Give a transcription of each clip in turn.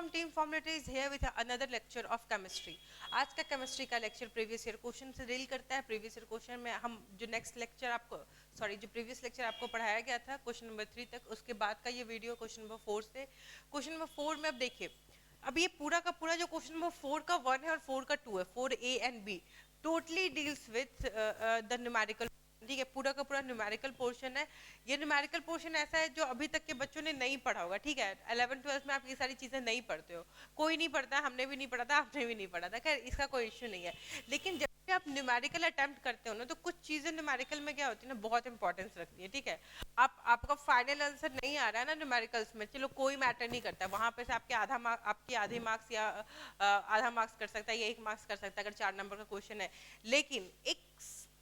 From team formulator is here with another lecture of chemistry. आज का chemistry का lecture previous year question से deal करता है। प्रीवियस ईयर क्वेश्चन में हम जो नेक्स्ट लेक्चर आपको जो प्रीवियस लेक्चर आपको पढ़ाया गया था क्वेश्चन नंबर 3 तक, उसके बाद का ये वीडियो क्वेश्चन नंबर 4 से। क्वेश्चन नंबर 4 में अब देखिए, अब ये पूरा का पूरा जो क्वेश्चन नंबर 4 का 1 है और 4 का 2 है, 4A and B, totally deals with the numerical. ठीक है, पूरा का पूरा न्यूमेरिकल पोर्शन है। ये न्यूमेरिकल पोर्शन ऐसा है जो अभी तक के बच्चों ने नहीं पढ़ा होगा। ठीक है, 11th-12th में आप ये सारी चीजें नहीं पढ़ते हो, कोई नहीं पढ़ता, हमने भी नहीं पढ़ा था, आपने भी नहीं पढ़ा था, खैर इसका कोई इश्यू नहीं है। लेकिन जब भी आप न्यूमेरिकल अटेम्प्ट करते हो ना, तो कुछ चीजें न्यूमेरिकल में क्या होती है ना, बहुत इंपॉर्टेंस रखती है। ठीक है, आपका फाइनल आंसर नहीं आ रहा है ना न्यूमेरिकल्स में, चलो कोई मैटर नहीं करता, वहां पे से आपके आधे मार्क्स या आधा मार्क्स कर सकता है या 1 मार्क्स कर सकता है अगर 4 नंबर का क्वेश्चन है। लेकिन एक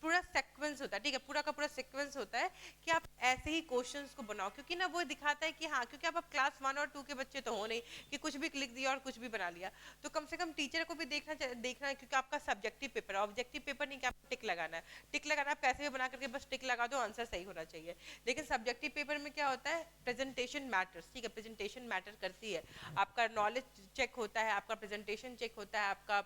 पूरा सीक्वेंस होता है, ठीक है, पूरा का पूरा सीक्वेंस होता है कि आप ऐसे ही क्वेश्चंस को बनाओ, क्योंकि ना वो दिखाता है कि हाँ, क्योंकि आप क्लास 1 और 2 के बच्चे तो हो नहीं कि कुछ भी लिख दिया और कुछ भी बना लिया, तो कम से कम टीचर को भी देखना है, क्योंकि आपका सब्जेक्टिव पेपर है, ऑब्जेक्टिव पेपर नहीं कि आपको टिक लगाना है। टिक लगाना आप कैसे भी बना करके बस टिक लगा दो, आंसर सही होना चाहिए। लेकिन सब्जेक्टिव पेपर में क्या होता है, प्रेजेंटेशन मैटर्स। ठीक है, प्रेजेंटेशन मैटर करती है, आपका नॉलेज चेक होता है, आपका प्रेजेंटेशन चेक होता है, आपका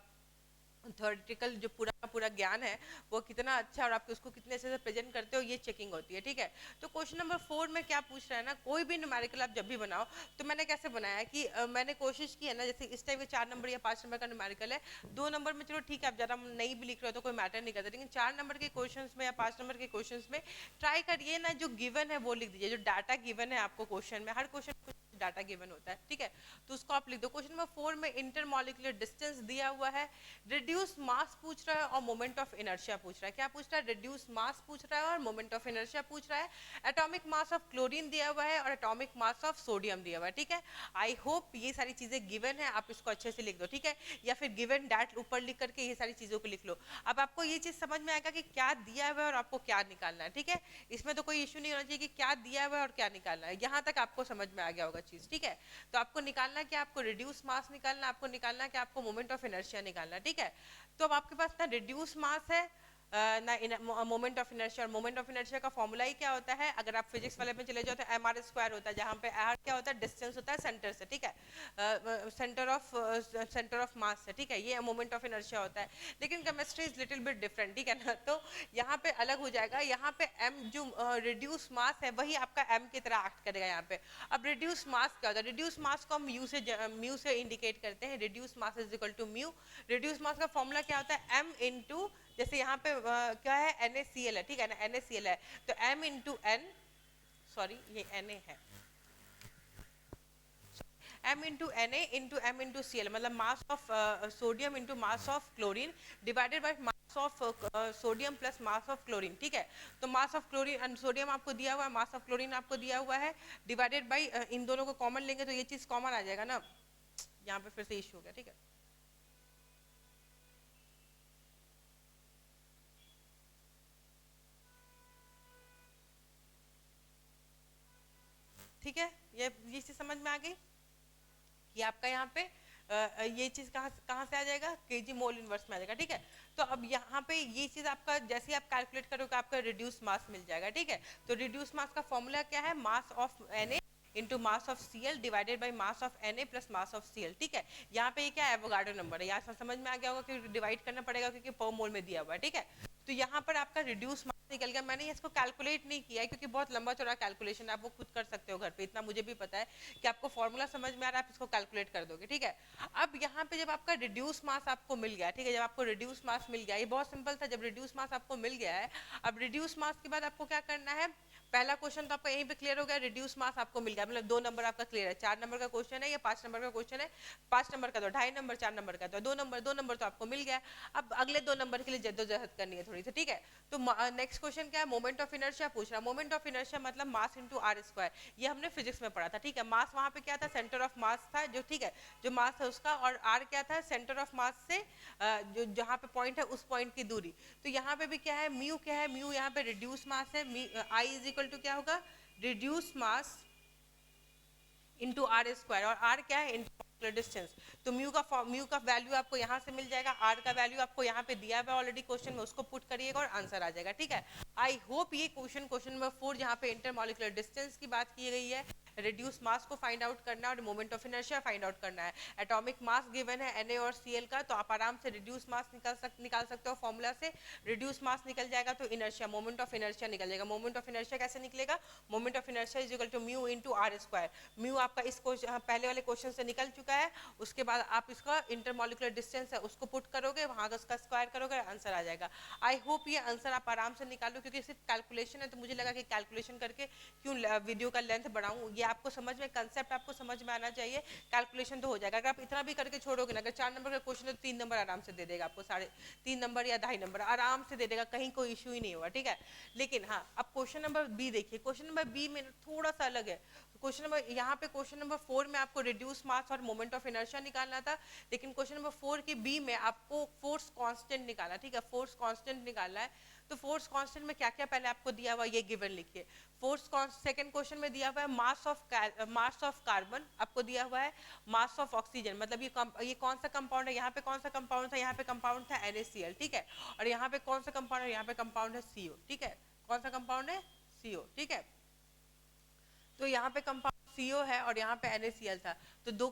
थ्योरेटिकल जो पूरा का पूरा ज्ञान है वो कितना अच्छा और आप उसको कितने अच्छे से प्रेजेंट करते हो, ये चेकिंग होती है। ठीक है, तो क्वेश्चन नंबर 4 में क्या पूछ रहा है ना, कोई भी न्यूमेरिकल आप जब भी बनाओ, तो मैंने कैसे बनाया कि मैंने कोशिश की है ना, जैसे इस टाइम में 4 नंबर या 5 नंबर का न्यूमेरिकल है, 2 नंबर में चलो ठीक है आप ज़्यादा नहीं भी लिख रहे हो तो कोई मैटर नहीं करता, लेकिन 4 नंबर के क्वेश्चन में या 5 नंबर के क्वेश्चन में ट्राई करिए ना, जो गिवन है वो लिख दीजिए, जो डाटा गिवन है आपको क्वेश्चन में, हर क्वेश्चन डाटा गिवन होता है। ठीक है, तो उसको आप लिख दो। क्वेश्चन नंबर 4 में इंटरमॉलिक्यूलर डिस्टेंस दिया हुआ है, रिड्यूस मास पूछ रहा है और मोमेंट ऑफ इनर्शिया पूछ रहा है। क्या पूछ रहा है, रिड्यूस मास पूछ रहा है और मोमेंट ऑफ इनर्शिया पूछ रहा है। एटॉमिक मास ऑफ क्लोरीन दिया हुआ है और एटॉमिक मास ऑफ सोडियम दिया हुआ है। ठीक है, आई होप ये सारी चीजें गिवन है, आप इसको अच्छे से लिख दो। ठीक है, या फिर गिवन डैट ऊपर लिख करके ये सारी चीजों को लिख लो। अब आपको ये चीज समझ में आएगा कि क्या दिया हुआ है और आपको क्या निकालना है। ठीक है, इसमें तो कोई इश्यू नहीं होना चाहिए कि क्या दिया हुआ है और क्या निकालना है, यहाँ तक आपको समझ में आ गया होगा चीज। ठीक है, तो आपको निकालना क्या, आपको रिड्यूस मास निकालना, आपको निकालना क्या, आपको मोमेंट ऑफ इनर्शिया निकालना। ठीक है, तो अब आपके पास ना रिड्यूस मास है ना मोमेंट ऑफ इनर्शिया। और मोमेंट ऑफ इनर्शिया का फॉर्मूला ही क्या होता है, अगर आप फिजिक्स वाले में चले जाओ तो mr² होता है, जहाँ पे r क्या होता है, डिस्टेंस होता है सेंटर से। ठीक है, सेंटर ऑफ मास से। ठीक है, ये मोमेंट ऑफ इनर्शिया होता है। लेकिन chemistry is little bit different. ठीक है ना, तो यहाँ पे अलग हो जाएगा, यहाँ पे m जो रिड्यूस मास है वही आपका m की तरह एक्ट करेगा यहाँ पे। अब रिड्यूस मास क्या होता है, रिड्यूस मास को हम म्यू से इंडिकेट करते हैं, reduced mass is equal to mu. Reduced mass का फॉर्मूला क्या होता है, m इंटू, जैसे यहाँ पे क्या है, NaCl है। ठीक है ना, NaCl है, तो m इंटू n, सॉरी ये Na है, m into Na into m into Cl, मतलब mass of sodium into mass of chlorine divided by mass of sodium plus mass of chlorine. ठीक है, तो मास ऑफ क्लोरीन, सोडियम आपको दिया हुआ है, मास ऑफ क्लोरीन आपको दिया हुआ है, डिवाइडेड बाय इन दोनों को कॉमन लेंगे तो ये चीज कॉमन आ जाएगा ना, यहाँ पे फिर से इश्यू हो गया। ठीक है, ठीक है, ये चीज समझ में आ गई कि आपका यहाँ पे ये चीज कहाँ से आ जाएगा, केजी मोल इनवर्स में आ जाएगा। ठीक है, तो अब यहाँ पे ये चीज आपका जैसे ही आप कैलकुलेट करोगे आपका रिड्यूस मास मिल जाएगा। ठीक है, तो रिड्यूस मास का फॉर्मूला क्या है, mass of Na into mass of Cl divided by mass of Na plus mass of Cl। ठीक है, यहाँ पे ये क्या है, एवोगाड्रो नंबर है, यहाँ समझ में आ गया होगा कि डिवाइड करना पड़ेगा क्योंकि पर मोल में दिया हुआ है। ठीक है, तो यहाँ पर आपका रिड्यूस मास निकल गया। मैंने इसको कैलकुलेट नहीं किया है क्योंकि बहुत लंबा चौड़ा कैलकुलेशन है, आप वो खुद कर सकते हो घर पे, इतना मुझे भी पता है कि आपको फॉर्मूला समझ में आ रहा है, आप इसको कैलकुलेट कर दोगे। ठीक है, अब यहाँ पे जब आपका रिड्यूस मास आपको मिल गया, ठीक है, जब आपको रिड्यूस मास मिल गया, ये बहुत सिंपल था, जब रिड्यूस मास आपको मिल गया है, अब रिड्यूस मास के बाद आपको क्या करना है, पहला क्वेश्चन तो आपका यहीं पे क्लियर हो गया, रिड्यूस मास आपको मिल गया, मतलब 2 नंबर आपका क्लियर है। 4 नंबर का क्वेश्चन है या 5 नंबर का क्वेश्चन है, 5 नंबर का तो 2.5 नंबर, 4 नंबर का तो 2 नंबर तो आपको मिल गया। अब अगले 2 नंबर के लिए जद्दोजहद करनी है थोड़ी सी। ठीक है, तो नेक्स्ट क्वेश्चन क्या है, मोमेंट ऑफ इनर्शिया पूछ रहा है। मोमेंट ऑफ इनर्शिया मतलब मास इंटू r², ये हमने फिजिक्स में पढ़ा था। ठीक है, मास वहां पे क्या था, सेंटर ऑफ मास था जो, ठीक है, जो मास है उसका, और r क्या था, सेंटर ऑफ मास से जो जहाँ पे पॉइंट है उस पॉइंट की दूरी। तो यहाँ पे भी क्या है, म्यू क्या है, म्यू यहाँ पे रिड्यूस मास है, I इज इक्वल टू क्या होगा, रिड्यूस मास इंटू r², और r क्या है, इंटरमॉलिक्यूलर डिस्टेंस। तो म्यू का वैल्यू आपको यहाँ से मिल जाएगा, r का वैल्यू आपको यहाँ पे दिया हुआ ऑलरेडी क्वेश्चन में, उसको पुट करिएगा और आंसर आ जाएगा। ठीक है, आई होप ये क्वेश्चन नंबर 4 जहाँ पे इंटरमॉलिक्यूलर डिस्टेंस की बात की गई है, रिड्यूस मास को फाइंड आउट करना है और moment of inertia find out करना है। एटॉमिक मास गिवन है Na और Cl का, तो आप आराम से रिड्यूस मास निकाल सकते हो फॉर्मूला से। रिड्यूस मास निकल जाएगा तो इनर्शिया, मोमेंट ऑफ इनर्शिया निकल जाएगा। मोमेंट ऑफ इनर्शिया कैसे निकलेगा? Moment of inertia is equal to mu into r square. Mu आपका इस पहले वाले क्वेश्चन से निकल चुका है, उसके बाद आप इसका इंटरमोलिकुलर डिस्टेंस है उसको पुट करोगे, वहां उसका स्क्वायर करोगे, आंसर आ जाएगा। आई होप ये आंसर आप आराम से निकालो, क्योंकि सिर्फ कैलकुलेशन है तो मुझे लगा कि कैलकुलेशन करके क्यों वीडियो का लेंथ बढ़ाऊं। ये आपको समझ में, कंसेप्ट आपको समझ में आना चाहिए, कैलकुलेशन तो हो जाएगा। अगर आप इतना भी करके छोड़ोगे ना, अगर 4 नंबर का क्वेश्चन है तो 3 नंबर आराम से दे देगा आपको, 3.5 नंबर या 2.5 नंबर आराम से दे देगा, कहीं कोई इशू ही नहीं होगा, ठीक है। लेकिन हाँ, अब क्वेश्चन नंबर बी देखिए। क्वेश्चन नंबर बी में थोड़ा सा अलग है। क्वेश्चन नंबर यहाँ पे क्वेश्चन नंबर 4 में आपको रिड्यूस मास और मोमेंट ऑफ इनर्शिया निकालना था, लेकिन क्वेश्चन नंबर 4 के बी में आपको फोर्स कांस्टेंट निकालना, ठीक है, फोर्स कांस्टेंट निकालना है। तो फोर्स कांस्टेंट में क्या क्या पहले आपको दिया हुआ ये गिवन लिखिए। फोर्स सेकंड क्वेश्चन में दिया हुआ है मास ऑफ कार्बन, आपको दिया हुआ है मास ऑफ ऑक्सीजन, मतलब ये कौन सा कंपाउंड है, यहाँ पे कौन सा कंपाउंड था, यहाँ पे कंपाउंड था NaCl, ठीक है। और यहाँ पे कौन सा कंपाउंड है, यहाँ पे कंपाउंड है CO, ठीक है। कौन सा कंपाउंड है? CO, ठीक है। तो यहाँ पे कंपाउंड CO है और यहाँ पे NaCl था, तो दो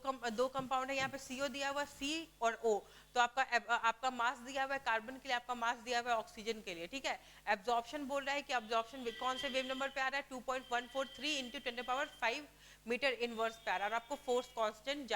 कंपाउंड है, यहाँ पे CO दिया हुआ, C और O। तो आपका मास दिया हुआ है कार्बन के लिए, आपका मास दिया हुआ है ऑक्सीजन के लिए, ठीक है। एब्जॉर्प्शन बोल रहा है कि एब्जॉर्प्शन कौन से वेव नंबर पे आ रहा है, 2.143 इंटू 10⁵ मीटर इनवर्स पे आ रहा है। और आपको फोर्स कांस्टेंट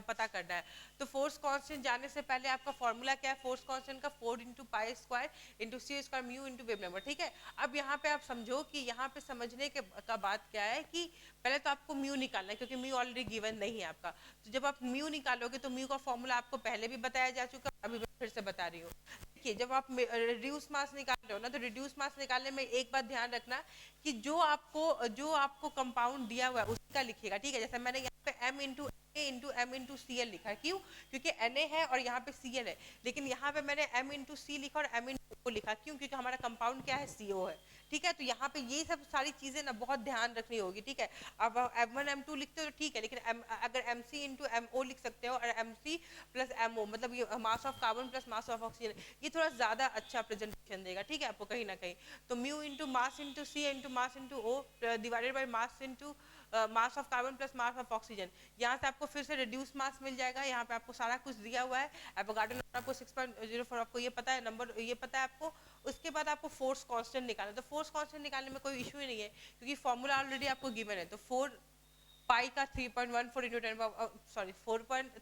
पता करना है। तो फोर्स कांस्टेंट जानने से पहले आपका फॉर्मूला क्या है फोर्स कांस्टेंट का, 4 into pi square into C square mu into wave number, ठीक है। अब यहाँ पे आप समझो कि यहाँ पे समझने का बात क्या है कि पहले तो आपको म्यू निकालना है, क्योंकि म्यू ऑलरेडी गिवन नहीं है आपका। तो जब आप म्यू निकालोगे तो म्यू का फॉर्मूला आपको पहले भी बताया जा चुका, अभी मैं फिर से बता रही हूँ। देखिए, जब आप रिड्यूस मास निकाल रहे हो ना, तो रिड्यूस मास निकालने में एक बात ध्यान रखना कि जो आपको कंपाउंड दिया हुआ है उसका लिखिएगा, ठीक है। जैसे मैंने यहाँ पे M इंटू Cl लिखा है, क्यों? क्योंकि Na है और यहाँ पे Cl है, लेकिन यहाँ पे मैंने M इंटू C लिखा और M इंटू O लिखा, क्यों? क्योंकि हमारा कंपाउंड क्या है, CO है, ठीक है। तो यहाँ पे ये सब सारी चीजें ना बहुत ध्यान रखनी होगी, ठीक है। अब M1 M2 लिखते हो तो ठीक है, लेकिन अगर MC इंटू MO लिख सकते हो और MC प्लस MO, मतलब ये mass of carbon plus mass of oxygen, ये थोड़ा ज्यादा अच्छा प्रेजेंटेशन देगा, ठीक है, आपको कहीं ना कहीं। तो mu into mass into C into mass into O divided by mass into mass of carbon plus mass of oxygen. यहाँ से आपको फिर से रिड्यूस मास मिल जाएगा, यहाँ पे आपको सारा कुछ दिया हुआ है। एवोगाड्रो नंबर आपको 6.04 आपको ये पता है, नंबर ये पता है आपको। उसके बाद आपको फोर्स कांस्टेंट निकालना, तो फोर्स कांस्टेंट निकालने में कोई इशू ही नहीं है, क्योंकि फॉर्मूला ऑलरेडी आपको गिवन है। तो 4 पाई का 3.14 इंटू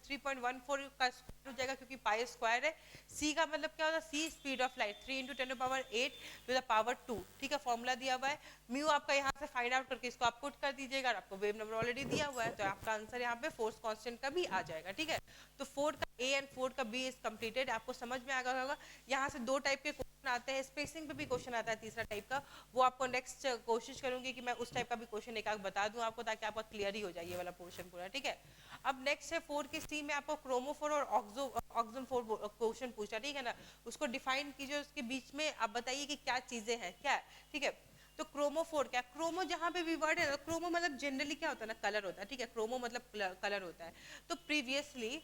3.14 का स्क्वायर हो जाएगा, क्योंकि पाई स्क्वायर है। C का मतलब क्या होता है, C speed of light, 3 into 10⁸ to the power 2, ठीक है। फॉर्मूला दिया हुआ है। म्यू आपका यहाँ से फाइंड आउट करके इसको आप पुट कर दीजिएगा, और आपको वेव नंबर ऑलरेडी दिया हुआ है, तो आपका आंसर यहाँ पे फोर्स कांस्टेंट का भी आ जाएगा, ठीक है। तो 4 का A एंड 4 का B इज कम्प्लीटेड, आपको समझ में आ गया होगा। यहाँ से 2 टाइप के आते हैं, स्पेसिंग पे भी क्वेश्चन आता है तीसरा टाइप का, वो आपको नेक्स्ट कोशिश करूंगी कि मैं उस टाइप का भी क्वेश्चन एक आध बता दूं आपको, ताकि आपका क्लियर ही हो जाए ये वाला पोर्शन पूरा, ठीक है। अब नेक्स्ट है 4 के C में आपको क्रोमोफोर और ऑक्सोफोर क्वेश्चन पूछा, ठीक है ना। उसको डिफाइन कीजिए, उसके बीच में आप बताइए कि क्या चीजें हैं, क्या है, ठीक है। तो क्रोमोफोर क्या, क्रोमो जहाँ पे भी वर्ड है, क्रोमो मतलब जनरली क्या होता है ना, कलर होता है, ठीक है। क्रोमो मतलब कलर होता है। तो प्रीवियसली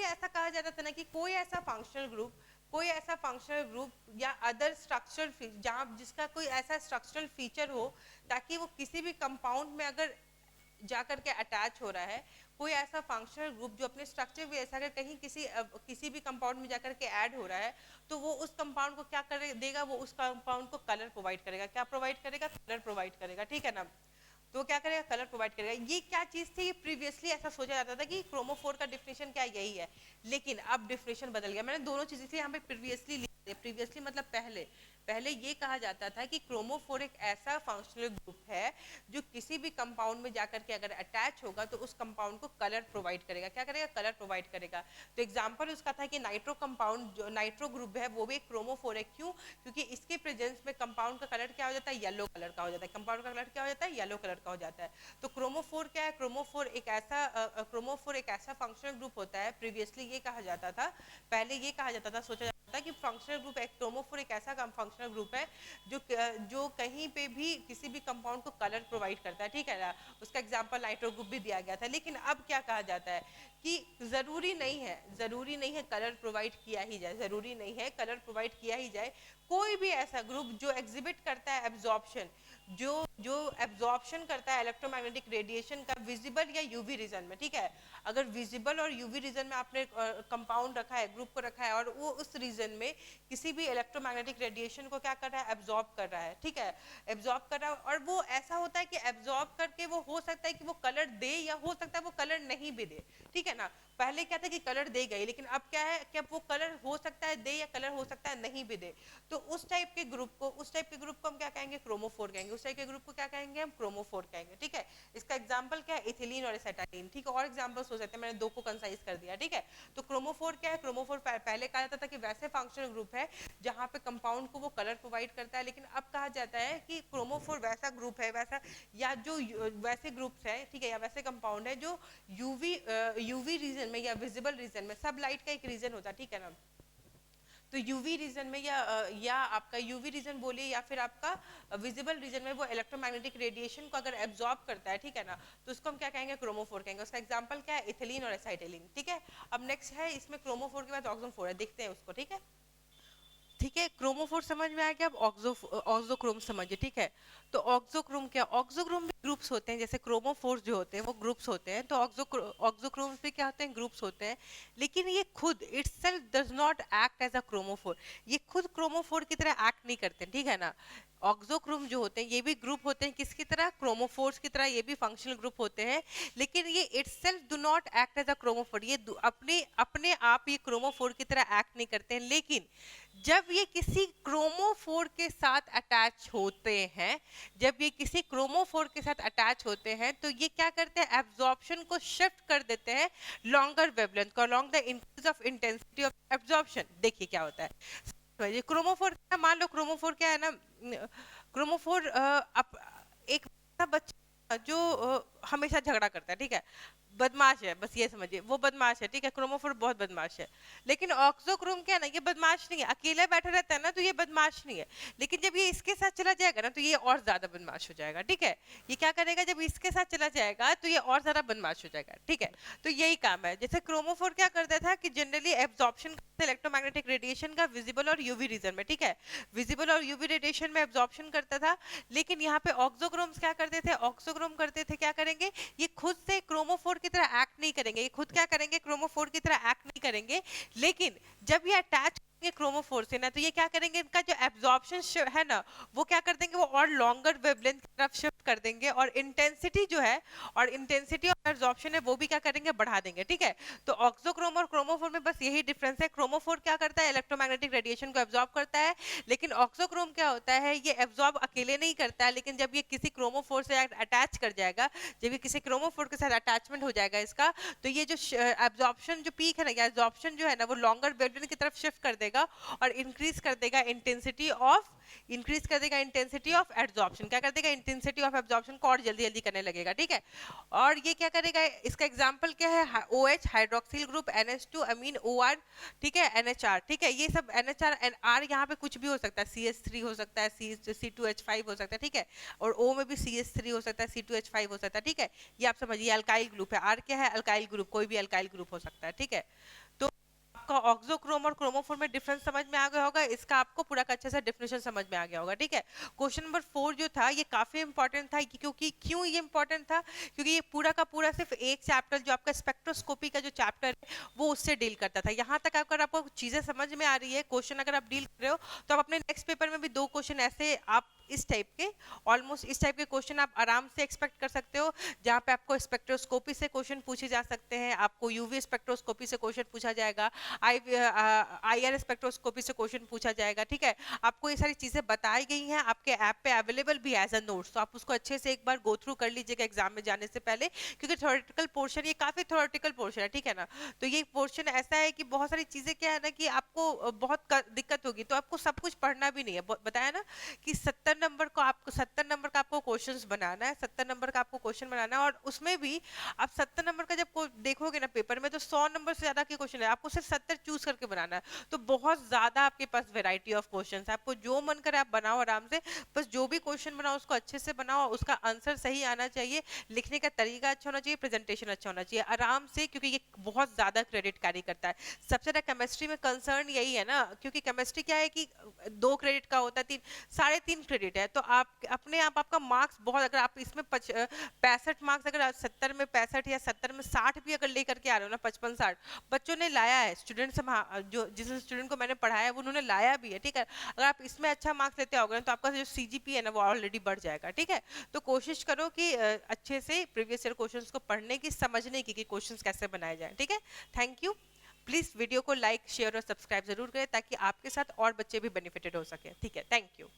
ऐसा कहा जाता था ना कि कोई ऐसा फंक्शनल ग्रुप या अदर स्ट्रक्चरल जहाँ जिसका कोई ऐसा स्ट्रक्चरल फीचर हो, ताकि वो किसी भी कंपाउंड में अगर जाकर के अटैच हो रहा है, कोई ऐसा फंक्शनल ग्रुप जो अपने स्ट्रक्चर भी ऐसा, अगर कहीं किसी भी कंपाउंड में जाकर के ऐड हो रहा है, तो वो उस कंपाउंड को क्या कर देगा, वो उस कंपाउंड को कलर प्रोवाइड करेगा। क्या प्रोवाइड करेगा? कलर प्रोवाइड करेगा, ठीक है ना। तो क्या करेगा? कलर प्रोवाइड करेगा। ये क्या चीज थी, ये प्रीवियसली ऐसा सोचा जाता था कि क्रोमोफोर का डिफिनेशन क्या यही है, लेकिन अब डिफिनेशन बदल गया। मैंने दोनों चीजें यहाँ पे प्रीवियसली मतलब पहले ये कहा जाता था कि क्रोमोफोर एक ऐसा फंक्शनल ग्रुप है जो किसी भी कंपाउंड में जाकर के अगर अटैच होगा तो उस कंपाउंड को कलर प्रोवाइड करेगा। क्या करेगा? कलर प्रोवाइड करेगा। तो एग्जांपल उसका था कि नाइट्रो कंपाउंड, जो नाइट्रो ग्रुप है वो भी एक क्रोमोफोर है। क्यों? क्योंकि इसके प्रेजेंस में कंपाउंड का कलर क्या हो जाता है? येलो कलर का हो जाता है। कंपाउंड का कलर क्या हो जाता है? येलो कलर का हो जाता है। तो क्रोमोफोर क्या है? क्रोमोफोर एक ऐसा फंक्शनल ग्रुप होता है, प्रीवियसली ये कहा जाता था, पहले ये कहा जाता था, सोचा जाता होता है कि फंक्शनल ग्रुप है, क्रोमोफोर एक ऐसा फंक्शनल ग्रुप है जो कहीं पे भी किसी भी कंपाउंड को कलर प्रोवाइड करता है, ठीक है ना। उसका एग्जांपल नाइट्रो ग्रुप भी दिया गया था। लेकिन अब क्या कहा जाता है कि जरूरी नहीं है कलर प्रोवाइड किया ही जाए, जरूरी नहीं है कलर प्रोवाइड किया ही जाए। कोई भी ऐसा ग्रुप जो एग्जिबिट करता है एब्जॉर्प्शन, जो एब्जॉर्प्शन करता है इलेक्ट्रोमैग्नेटिक रेडिएशन का विजिबल या यूवी रीजन में, ठीक है। अगर विजिबल और यूवी रीजन में आपने कंपाउंड रखा है, ग्रुप को रखा है, और वो उस रीजन में किसी भी इलेक्ट्रोमैग्नेटिक रेडिएशन को क्या कर रहा है, एब्जॉर्ब कर रहा है, ठीक है, एब्जॉर्ब कर रहा है। और वो ऐसा होता है कि एब्जॉर्ब करके वो हो सकता है कि वो कलर दे या हो सकता है वो कलर नहीं भी दे, ठीक है ना। पहले क्या था कि कलर दे गई, लेकिन अब क्या है कि अब वो कलर हो सकता है दे या कलर हो सकता है नहीं भी दे। तो उस टाइप के ग्रुप को हम क्या कहेंगे, क्रोमोफोर कहेंगे। उस टाइप के ग्रुप को क्या कहेंगे, हम क्रोमोफोर कहेंगे, ठीक है। इसका एग्जांपल क्या है, इथिलीन और एसिटाइलिन, ठीक है। और एग्जांपल्स हो सकते हैं, मैंने दो को कंसाइज कर दिया, ठीक है। तो क्रोमोफोर क्या है, क्रोमोफोर पहले कहा जाता था कि वैसे फंक्शनल ग्रुप है जहां पे कंपाउंड को वो कलर प्रोवाइड करता है, लेकिन अब कहा जाता है कि क्रोमोफोर वैसा ग्रुप है, वैसा या जो वैसे ग्रुप्स है, ठीक है, या वैसे कंपाउंड है जो यूवी रीजन में या विजिबल रीजन में, सब लाइट का एक रीजन होता है, ठीक है ना। तो यूवी रीजन में या आपका यूवी रीजन बोलिए या फिर आपका विजिबल रीजन में वो इलेक्ट्रोमैग्नेटिक रेडिएशन को अगर एब्जॉर्ब करता है, ठीक है ना, तो उसको हम क्या कहेंगे, क्रोमोफोर कहेंगे। उसका एग्जांपल क्या है, इथिलीन और एसाइटिलीन, ठीक है। अब नेक्स्ट है, इसमें क्रोमोफोर के बाद ऑक्सोफोर है, देखते हैं उसको, ठीक है। ठीक है, क्रोमोफोर समझ में आ गया। अब ऑक्सोक्रोम समझिए, ठीक है। तो ऑक्सोक्रोम क्या, ऑक्सोक्रोम भी ग्रुप्स होते हैं, जैसे क्रोमोफोर जो होते हैं वो ग्रुप्स होते हैं, तो ऑक्सोक्रोम्स भी क्या होते हैं, ग्रुप्स होते हैं। लेकिन ये खुद itself does not act as a chromophore, ये खुद क्रोमोफोर की तरह एक्ट नहीं करते, ठीक है ना। ऑक्सोक्रोम जो होते हैं ये भी ग्रुप होते हैं, किसकी तरह, क्रोमोफोर्स की तरह, ये भी फंक्शनल ग्रुप होते हैं। लेकिन ये itself do not act as a chromophore, ये अपने अपने आप ये क्रोमोफोर की तरह एक्ट नहीं करते हैं। लेकिन जब ये किसी क्रोमोफोर के साथ अटैच होते हैं, जब ये किसी क्रोमोफोर के साथ अटैच होते हैं, तो ये क्या करते हैं, एब्जॉर्प्शन को शिफ्ट कर देते हैं लॉन्गर वेवलेंथ को, along the increase of intensity of absorption. देखिए क्या होता है, ये क्रोमोफोर, मान लो क्रोमोफोर क्या है ना, क्रोमोफोर एक बच्चा जो हमेशा झगड़ा करता है, ठीक है, बदमाश है, बस ये समझिए, वो बदमाश है, ठीक है। क्रोमोफोर बहुत बदमाश है। लेकिन ऑक्सोक्रोम क्या है ना, ये बदमाश नहीं है, अकेला बैठा रहता है ना, तो ये बदमाश नहीं है। लेकिन जब ये इसके साथ चला जाएगा ना, तो ये और ज्यादा बदमाश हो जाएगा, ठीक है। ये क्या करेगा, जब इसके साथ चला जाएगा तो ये और ज्यादा बदमाश हो जाएगा, ठीक है। तो यही काम है। जैसे क्रोमोफोर क्या करता था कि जनरली एब्जॉर्प्शन इलेक्ट्रोमैग्नेटिक रेडिएशन का विजिबल और यूवी रीजन में, ठीक है, विजिबल और यूवी रेडिएशन में एब्जॉर्प्शन करता था। लेकिन यहाँ पे ऑक्सोक्रोम्स क्या करते थे, ऑक्सोक्रोम करते थे, क्या करेंगे, ये खुद से क्रोमोफोर की तरह एक्ट नहीं करेंगे, ये खुद क्या करेंगे, क्रोमोफोर की तरह एक्ट नहीं करेंगे। लेकिन जब ये अटैच क्रोमोफोर से ना, तो ये क्या करेंगे, इनका जो एब्जॉर्प्शन है ना, वो क्या कर देंगे, वो और लॉन्गर वेवलेंथ की तरफ शिफ्ट कर देंगे, और इंटेंसिटी जो है, और इंटेंसिटी ऑफ एब्जॉर्प्शन है वो भी क्या करेंगे, बढ़ा देंगे, ठीक है। तो ऑक्सोक्रोम और क्रोमोफोर में बस यही डिफरेंस है। क्रोमोफोर क्या करता है, इलेक्ट्रोमैग्नेटिक रेडिएशन को एब्जॉर्ब करता है, लेकिन ऑक्सोक्रोम क्या होता है, ये एब्जॉर्ब अकेले नहीं करता है, लेकिन जब ये किसी क्रोमोफोर से अटैच कर जाएगा, जब ये किसी क्रोमोफोर के साथ अटैचमेंट हो जाएगा इसका, तो ये जो एब्जॉर्प्शन जो पीक है ना, या एब्जॉर्प्शन जो है ना, वो लॉन्गर वेवलेंथ की तरफ शिफ्ट कर देगा और इंक्रीज कर देगा इंटेंसिटी ऑफ एब्जॉर्प्शन, क्या कर देगा, इंटेंसिटी ऑफ एब्जॉर्प्शन को और जल्दी जल्दी करने लगेगा, ठीक है। और ये क्या करेगा, इसका एग्जांपल क्या है, OH hydroxyl group, NH2 amine, OR, ठीक है, NHR, ठीक है। ये सब NHR R यहाँ पे कुछ भी हो सकता है, CH3 हो सकता है, C2H5 हो सकता है, ठीक है, और O में भी CH3 हो सकता है, C2H5 हो सकता है, ठीक है। ये आप समझिए अल्काइल ग्रुप है। R क्या है, अल्काइल ग्रुप, कोई भी अल्काइल ग्रुप हो सकता है, ठीक है। तो आपका ऑक्सोक्रोम और क्रोमोफोर में डिफरेंस समझ में आ गया होगा, इसका आपको पूरा अच्छे से डेफिनेशन समझ में आ गया होगा, ठीक है। क्वेश्चन नंबर 4 जो था ये काफी इंपॉर्टेंट था, क्योंकि क्यों ये इंपॉर्टेंट था, क्योंकि ये पूरा का पूरा सिर्फ एक चैप्टर जो आपका स्पेक्ट्रोस्कोपी का जो चैप्टर है वो उससे डील करता था। यहाँ तक अगर आपको चीजें समझ में आ रही है, क्वेश्चन अगर आप डील कर रहे हो, तो आप अपने नेक्स्ट पेपर में भी 2 क्वेश्चन ऐसे आप इस टाइप के, ऑलमोस्ट इस टाइप के क्वेश्चन आप आराम से एक्सपेक्ट कर सकते हो, जहाँ पे आपको स्पेक्ट्रोस्कोपी से क्वेश्चन पूछे जा सकते हैं, आपको यूवी स्पेक्ट्रोस्कोपी से क्वेश्चन पूछा जाएगा, IR स्पेक्ट्रोस्कोपी से क्वेश्चन पूछा जाएगा, ठीक है। आपको ये सारी चीजें बताई गई हैं, आपके ऐप पे अवेलेबल भी एज अ नोट्स, तो आप उसको अच्छे से एक बार गो थ्रू कर लीजिएगा एग्जाम में जाने से पहले, क्योंकि थ्योरेटिकल पोर्शन ये काफी थ्योरेटिकल पोर्शन है, ठीक है ना। तो ये पोर्शन ऐसा है कि बहुत सारी चीजें क्या है ना कि आपको बहुत दिक्कत होगी, तो आपको सब कुछ पढ़ना भी नहीं है। बताया ना कि 70 नंबर का आपको क्वेश्चंस बनाना है, 70 नंबर का आपको क्वेश्चन बनाना है, और उसमें भी आप 70 नंबर का जब देखोगे ना पेपर में, तो 100 नंबर से ज्यादा के क्वेश्चन है, आपको सिर्फ 70 चूज करके बनाना है, तो बहुत ज्यादा आपके पास वेराइटी ऑफ क्वेश्चंस है, आपको जो मन करे आप बनाओ आराम से, बस जो भी क्वेश्चन बनाओ उसको अच्छे से बनाओ, उसका आंसर सही आना चाहिए, लिखने का तरीका अच्छा होना चाहिए, प्रेजेंटेशन अच्छा होना चाहिए आराम से, क्योंकि ये बहुत ज्यादा क्रेडिट कैरी करता है। सबसे ज्यादा केमिस्ट्री में कंसर्न यही है ना, क्योंकि केमिस्ट्री क्या है कि 2 क्रेडिट का होता है, 3 3.5 क्रेडिट है, तो आप अपने आप आपका मार्क्स बहुत, अगर आप इसमें 65 मार्क्स, अगर 70 में 65 या 70 में 60 भी अगर लेकर के आ रहे हो ना, 55 60 बच्चों ने लाया है, स्टूडेंट्स जो जिस स्टूडेंट को मैंने पढ़ाया है वो उन्होंने लाया भी है, ठीक है, अगर आप इसमें अच्छा मार्क्स लेते आओगे ना तो आपका जो सीजीपी है ना वो ऑलरेडी बढ़ जाएगा, ठीक है। तो कोशिश करो कि अच्छे से प्रीवियस ईयर क्वेश्चंस को पढ़ने की, समझने की कि क्वेश्चंस कैसे बनाए जाएं, ठीक है। Thank you. प्लीज वीडियो को लाइक शेयर और सब्सक्राइब जरूर करें ताकि आपके साथ और बच्चे भी बेनिफिटेड हो सके, ठीक है। Thank you.